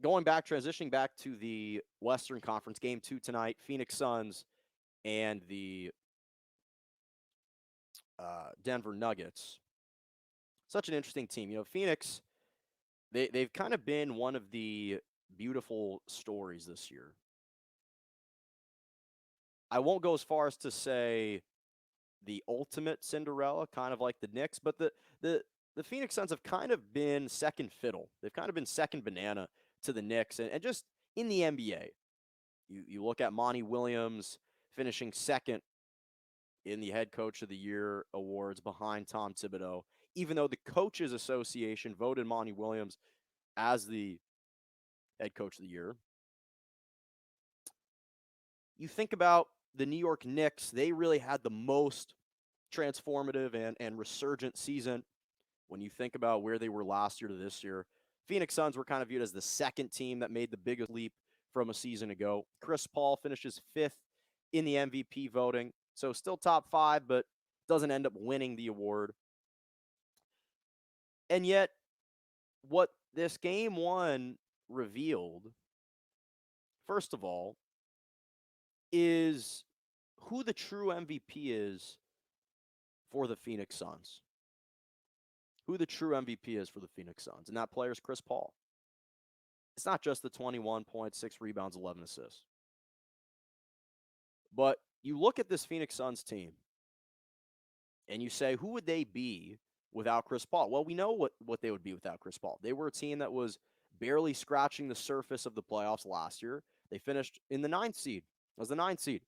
transitioning back to the Western Conference, game 2 tonight, Phoenix Suns and the Denver Nuggets. Such an interesting team. Phoenix, they've kind of been one of the beautiful stories this year. I won't go as far as to say the ultimate Cinderella, kind of like the Knicks, but the Phoenix Suns have kind of been second fiddle. They've kind of been second banana to the Knicks, and just in the NBA. You look at Monty Williams finishing second in the Head Coach of the Year awards behind Tom Thibodeau, even though the Coaches Association voted Monty Williams as the Head Coach of the Year. You think about the New York Knicks, they really had the most transformative and resurgent season when you think about where they were last year to this year. Phoenix Suns were kind of viewed as the second team that made the biggest leap from a season ago. Chris Paul finishes 5th in the MVP voting, so still top 5, but doesn't end up winning the award. And yet, what this game 1 revealed, first of all, is who the true MVP is for the Phoenix Suns. Who the true MVP is for the Phoenix Suns, and that player is Chris Paul. It's not just the 21 points, 6 rebounds, 11 assists. But you look at this Phoenix Suns team, and you say, who would they be without Chris Paul? Well, we know what they would be without Chris Paul. They were a team that was barely scratching the surface of the playoffs last year. They finished in the 9th seed. As the 9th seed.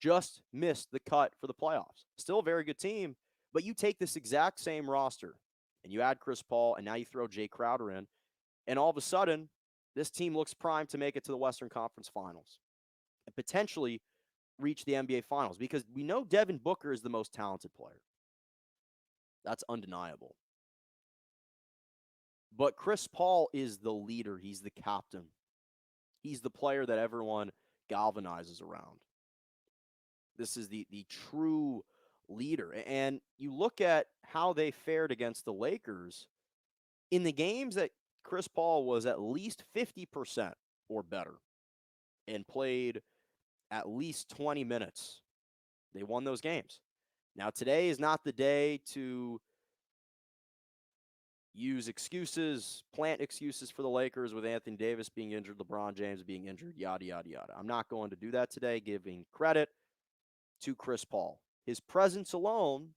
Just missed the cut for the playoffs. Still a very good team, but you take this exact same roster, and you add Chris Paul, and now you throw Jay Crowder in, and all of a sudden, this team looks primed to make it to the Western Conference Finals and potentially reach the NBA Finals, because we know Devin Booker is the most talented player. That's undeniable. But Chris Paul is the leader. He's the captain. He's the player that everyone galvanizes around. This is the true leader. And you look at how they fared against the Lakers in the games that Chris Paul was at least 50% or better and played at least 20 minutes. They won those games. Now, today is not the day to use excuses, plant excuses for the Lakers with Anthony Davis being injured, LeBron James being injured, yada, yada, yada. I'm not going to do that today, giving credit to Chris Paul. His presence alone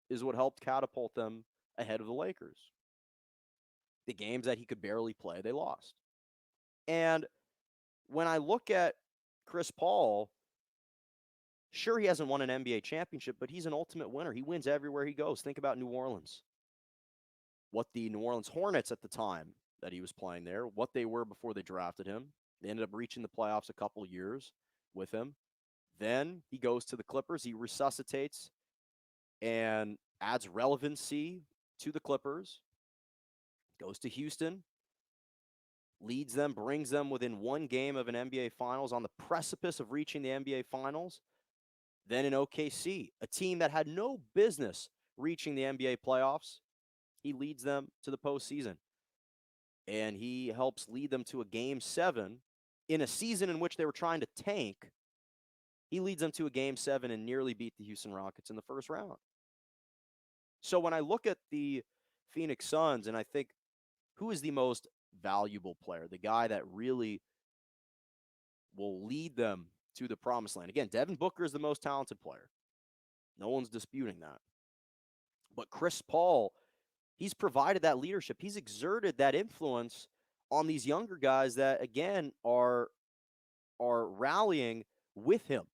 is what helped catapult them ahead of the Lakers. The games that he could barely play, they lost. And when I look at Chris Paul, sure, he hasn't won an NBA championship, but he's an ultimate winner. He wins everywhere he goes. Think about New Orleans. What the New Orleans Hornets at the time that he was playing there, what they were before they drafted him. They ended up reaching the playoffs a couple years with him. Then he goes to the Clippers. He resuscitates and adds relevancy to the Clippers. Goes to Houston, leads them, brings them within one game of an NBA Finals, on the precipice of reaching the NBA Finals. Then in OKC, a team that had no business reaching the NBA playoffs, he leads them to the postseason. And he helps lead them to a Game 7 in a season in which they were trying to tank. He leads them to a Game 7 and nearly beat the Houston Rockets in the first round. So when I look at the Phoenix Suns and I think, who is the most valuable player, the guy that really will lead them to the promised land? Again, Devin Booker is the most talented player. No one's disputing that. But Chris Paul, he's provided that leadership. He's exerted that influence on these younger guys that, again, are rallying with him.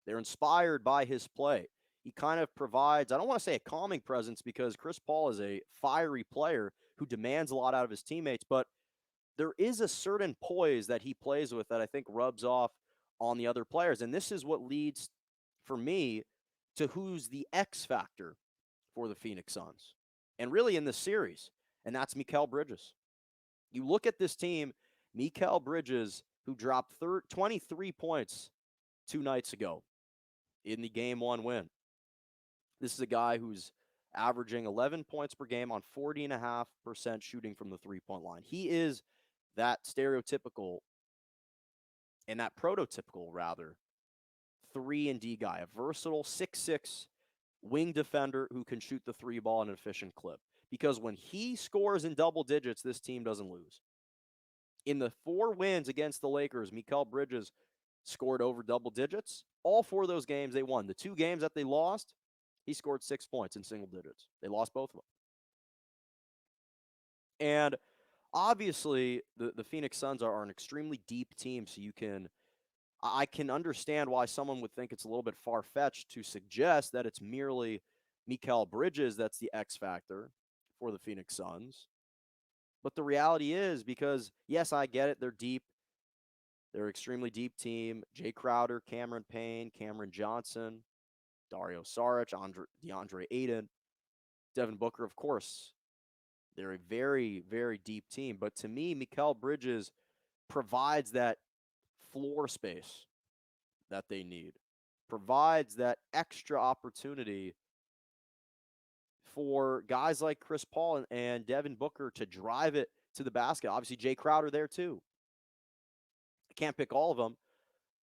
They're inspired by his play. He kind of provides, I don't want to say a calming presence, because Chris Paul is a fiery player who demands a lot out of his teammates, but there is a certain poise that he plays with that I think rubs off on the other players. And this is what leads, for me, to who's the X factor for the Phoenix Suns, and really in this series, and that's Mikal Bridges. You look at this team, Mikal Bridges, who dropped 23 points 2 nights ago in the Game 1 win. This is a guy who's averaging 11 points per game on 40.5% shooting from the three-point line. He is that stereotypical and that prototypical, rather, 3 and D guy, a versatile 6'6" wing defender who can shoot the three ball in an efficient clip. Because when he scores in double digits, this team doesn't lose. In the 4 wins against the Lakers, Mikal Bridges scored over double digits. All 4 of those games they won. The 2 games that they lost, he scored 6 points in single digits. They lost both of them. And obviously, the Phoenix Suns are an extremely deep team, so I can understand why someone would think it's a little bit far-fetched to suggest that it's merely Mikal Bridges that's the X factor for the Phoenix Suns. But the reality is, because, yes, I get it, they're deep. They're an extremely deep team. Jay Crowder, Cameron Payne, Cameron Johnson, Dario Saric, DeAndre Ayton, Devin Booker, of course. They're a very, very deep team. But to me, Mikal Bridges provides that floor space that they need, provides that extra opportunity for guys like Chris Paul and Devin Booker to drive it to the basket. Obviously, Jay Crowder there too. I can't pick all of them,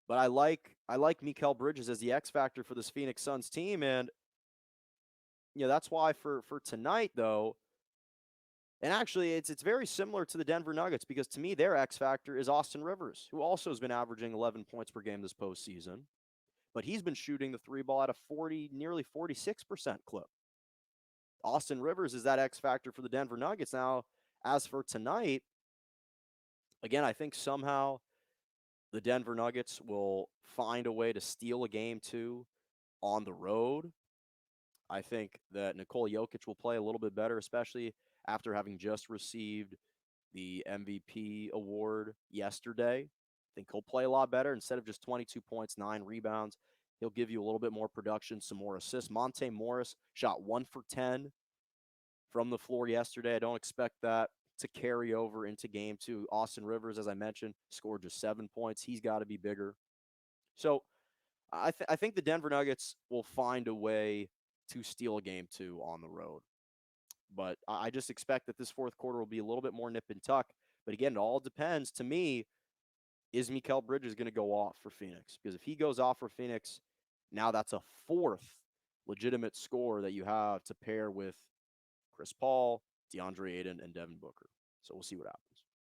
but I like Mikal Bridges as the X factor for this Phoenix Suns team, and that's why for tonight though. And actually, it's very similar to the Denver Nuggets, because to me, their X factor is Austin Rivers, who also has been averaging 11 points per game this postseason. But he's been shooting the three ball at a nearly 46% clip. Austin Rivers is that X factor for the Denver Nuggets. Now, as for tonight, again, I think somehow the Denver Nuggets will find a way to steal a game 2 on the road. I think that Nikola Jokic will play a little bit better, especially after having just received the MVP award yesterday. I think he'll play a lot better. Instead of just 22 points, 9 rebounds, he'll give you a little bit more production, some more assists. Monte Morris shot 1 for 10 from the floor yesterday. I don't expect that to carry over into game 2. Austin Rivers, as I mentioned, scored just 7 points. He's got to be bigger. So I think the Denver Nuggets will find a way to steal a game 2 on the road. But I just expect that this fourth quarter will be a little bit more nip and tuck. But again, it all depends. To me, is Mikal Bridges going to go off for Phoenix? Because if he goes off for Phoenix, now that's a 4th legitimate score that you have to pair with Chris Paul, DeAndre Ayton, and Devin Booker. So we'll see what happens.